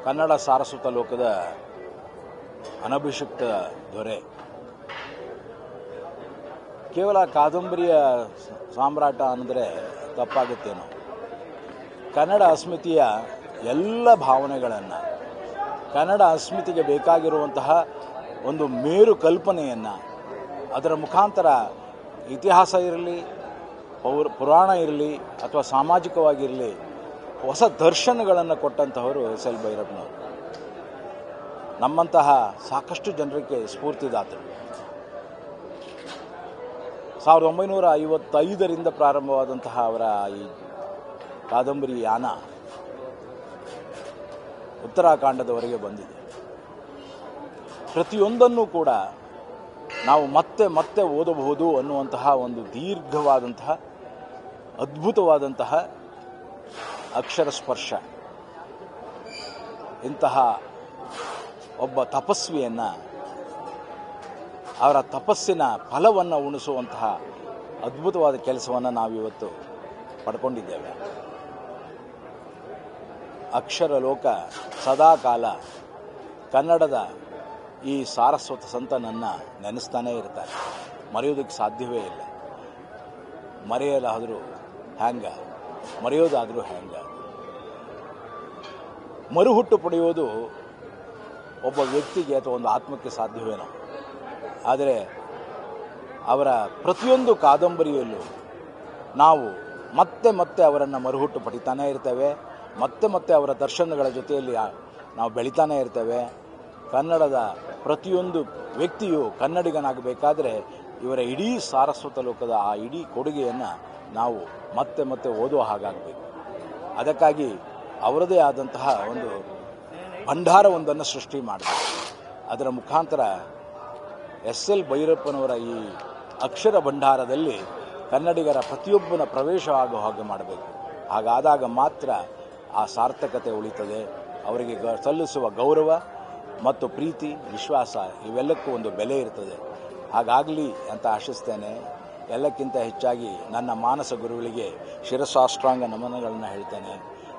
ಕನ್ನಡ ಸಾರಸ್ವತ ಲೋಕದ ಅನಭಿಷಿಕ್ತ ದೊರೆ. ಕೇವಲ ಕಾದಂಬರಿಯ ಸಾಮ್ರಾಟ ಅಂದರೆ ತಪ್ಪಾಗುತ್ತೇನೋ. ಕನ್ನಡ ಅಸ್ಮಿತೆಯ ಎಲ್ಲ ಭಾವನೆಗಳನ್ನು, ಕನ್ನಡ ಅಸ್ಮಿತೆಗೆ ಬೇಕಾಗಿರುವಂತಹ ಒಂದು ಮೇರು ಕಲ್ಪನೆಯನ್ನು, ಅದರ ಮುಖಾಂತರ ಇತಿಹಾಸ ಇರಲಿ, ಪುರಾಣ ಇರಲಿ ಅಥವಾ ಸಾಮಾಜಿಕವಾಗಿರಲಿ ಹೊಸ ದರ್ಶನಗಳನ್ನು ಕೊಟ್ಟಂತಹವರು ಎಸ್ ಎಲ್ ಭೈರಪ್ಪನವರು. ನಮ್ಮಂತಹ ಸಾಕಷ್ಟು ಜನರಿಗೆ ಸ್ಫೂರ್ತಿದಾತರು. 1955ರಿಂದ ಪ್ರಾರಂಭವಾದಂತಹ ಅವರ ಈ ಕಾದಂಬರಿ ಯಾನ ಉತ್ತರಾಖಂಡದವರೆಗೆ ಬಂದಿದೆ. ಪ್ರತಿಯೊಂದನ್ನು ಕೂಡ ನಾವು ಮತ್ತೆ ಮತ್ತೆ ಓದಬಹುದು ಅನ್ನುವಂತಹ ಒಂದು ದೀರ್ಘವಾದಂತಹ ಅದ್ಭುತವಾದಂತಹ ಅಕ್ಷರ ಸ್ಪರ್ಶ. ಇಂತಹ ಒಬ್ಬ ತಪಸ್ವಿಯನ್ನು, ಅವರ ತಪಸ್ಸಿನ ಫಲವನ್ನು ಉಣಿಸುವಂತಹ ಅದ್ಭುತವಾದ ಕೆಲಸವನ್ನು ನಾವಿವತ್ತು ಪಡ್ಕೊಂಡಿದ್ದೇವೆ. ಅಕ್ಷರ ಲೋಕ ಸದಾಕಾಲ ಕನ್ನಡದ ಈ ಸಾರಸ್ವತ ಸಂತನನ್ನು ನೆನೆಸ್ತಾನೇ ಇರ್ತಾರೆ. ಮರೆಯೋದಕ್ಕೆ ಸಾಧ್ಯವೇ ಇಲ್ಲ. ಮರೆಯಲಾದರೂ ಹ್ಯಾಂಗ, ಮರೆಯೋದಾದರೂ ಹ್ಯಾಂಗ. ಮರುಹುಟ್ಟು ಪಡೆಯೋದು ಒಬ್ಬ ವ್ಯಕ್ತಿಗೆ ಅಥವಾ ಒಂದು ಆತ್ಮಕ್ಕೆ ಸಾಧ್ಯವೇನೋ. ಆದರೆ ಅವರ ಪ್ರತಿಯೊಂದು ಕಾದಂಬರಿಯಲ್ಲೂ ನಾವು ಮತ್ತೆ ಮತ್ತೆ ಅವರನ್ನು ಮರುಹುಟ್ಟು ಪಡಿತಾನೇ ಇರ್ತೇವೆ. ಮತ್ತೆ ಮತ್ತೆ ಅವರ ದರ್ಶನಗಳ ಜೊತೆಯಲ್ಲಿ ನಾವು ಬೆಳಿತಾನೇ ಇರ್ತೇವೆ. ಕನ್ನಡದ ಪ್ರತಿಯೊಂದು ವ್ಯಕ್ತಿಯು ಕನ್ನಡಿಗನಾಗಬೇಕಾದ್ರೆ ಇವರ ಇಡೀ ಸಾರಸ್ವತ ಲೋಕದ ಆ ಇಡೀ ಕೊಡುಗೆಯನ್ನು ನಾವು ಮತ್ತೆ ಮತ್ತೆ ಓದುವ ಹಾಗಾಗಬೇಕು. ಅದಕ್ಕಾಗಿ ಅವರದೇ ಆದಂತಹ ಒಂದು ಭಂಡಾರವೊಂದನ್ನು ಸೃಷ್ಟಿ ಮಾಡಬೇಕು. ಅದರ ಮುಖಾಂತರ ಎಸ್ ಎಲ್ ಭೈರಪ್ಪನವರ ಈ ಅಕ್ಷರ ಭಂಡಾರದಲ್ಲಿ ಕನ್ನಡಿಗರ ಪ್ರತಿಯೊಬ್ಬನ ಪ್ರವೇಶವಾಗುವ ಹಾಗೆ ಮಾಡಬೇಕು. ಹಾಗಾದಾಗ ಮಾತ್ರ ಆ ಸಾರ್ಥಕತೆ ಉಳಿತದೆ. ಅವರಿಗೆ ಸಲ್ಲಿಸುವ ಗೌರವ ಮತ್ತು ಪ್ರೀತಿ, ವಿಶ್ವಾಸ ಇವೆಲ್ಲಕ್ಕೂ ಒಂದು ಬೆಲೆ ಇರ್ತದೆ. ಹಾಗಾಗಲಿ ಅಂತ ಆಶಿಸ್ತೇನೆ. ಎಲ್ಲಕ್ಕಿಂತ ಹೆಚ್ಚಾಗಿ ನನ್ನ ಮಾನಸ ಗುರುಗಳಿಗೆ ಶಿರಸಾಷ್ಟಾಂಗ ನಮನಗಳನ್ನು ಹೇಳ್ತೇನೆ.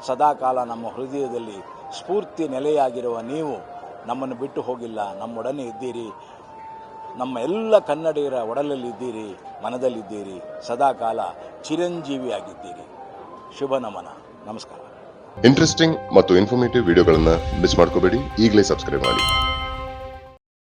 ಸದಾಕಾಲ ನಮ್ಮ ಹೃದಯದಲ್ಲಿ ಸ್ಫೂರ್ತಿ ನೆಲೆಯಾಗಿರುವ ನೀವು ನಮ್ಮನ್ನು ಬಿಟ್ಟು ಹೋಗಿಲ್ಲ, ನಮ್ಮೊಡನೆ ಇದ್ದೀರಿ. ನಮ್ಮ ಎಲ್ಲ ಕನ್ನಡಿಗರ ಒಡಲಲ್ಲಿದ್ದೀರಿ, ಮನದಲ್ಲಿದ್ದೀರಿ. ಸದಾಕಾಲ ಚಿರಂಜೀವಿಯಾಗಿದ್ದೀರಿ. ಶುಭ ನಮನ. ನಮಸ್ಕಾರ. ಇಂಟ್ರೆಸ್ಟಿಂಗ್ ಮತ್ತು ಇನ್ಫಾರ್ಮೇಟಿವ್ ವಿಡಿಯೋಗಳನ್ನು ಮಿಸ್ ಮಾಡ್ಕೋಬೇಡಿ. ಈಗಲೇ ಸಬ್ಸ್ಕ್ರೈಬ್ ಮಾಡಿ.